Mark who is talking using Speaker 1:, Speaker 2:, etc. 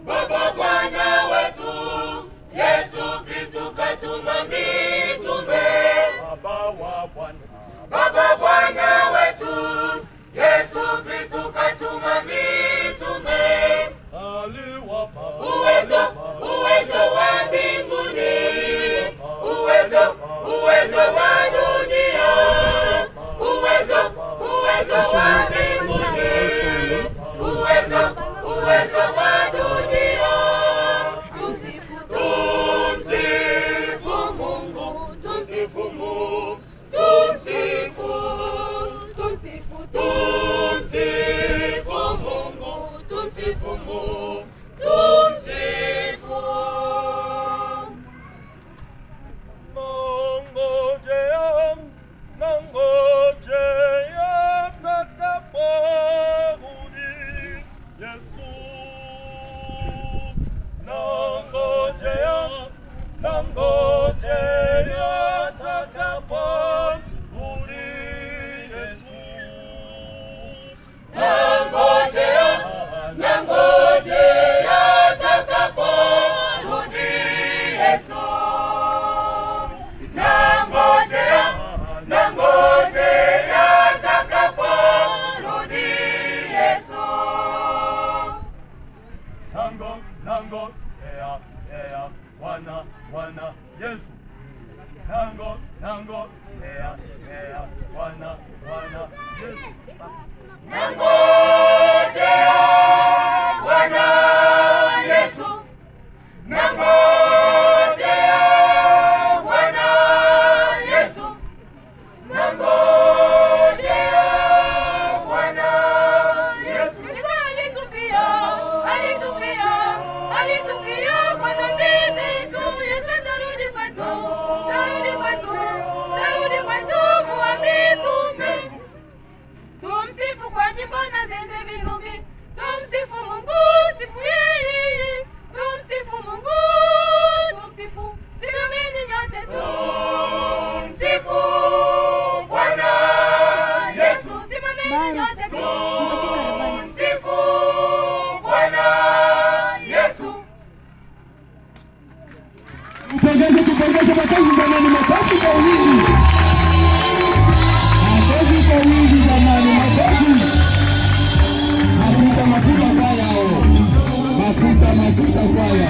Speaker 1: Baba Bwana wetu Yesu Kristo katuma mitume. Baba Bwana wetu Yesu Kristo katuma mitume.
Speaker 2: Aliwapa
Speaker 1: uwezo wa mbinguni, uwezo wa dunia, uwezo wa mbinguni, uwezo wa dunia. Tumsifu Mungu, tumsifu Mungu, tumsifu Mungu, tumsifu Mungu, tumsifu.
Speaker 2: Nangojea atakaporudi Yesu. Nangojea atakaporudi Yesu.
Speaker 1: Nangojea atakaporudi Yesu. Nangojea atakaporudi Yesu.
Speaker 2: Nangojea Bwana Yesu. Nangojea Bwana Yesu.
Speaker 1: Nangojea Bwana Yesu. Nangojea Bwana Yesu. Nangojea Bwana Yesu. Alitufia kwa dhambi zetu. Yesu atarudi kwetu, muamitume. Tumsifu kwa nyimbo na zenze vinubi. Tumsifu Mungu, sifu yeye. Tumsifu Mungu, tumsifu. Simameni nyote tumsifu Bwana Yesu. Simameni nyote tumsifu Bwana Yesu.
Speaker 3: Tupongeze makofi jamani, makofi kwa wingi. Makofi kwa wingi jamani, makofi. Mafuta kwaya hao. Mafuta kwaya.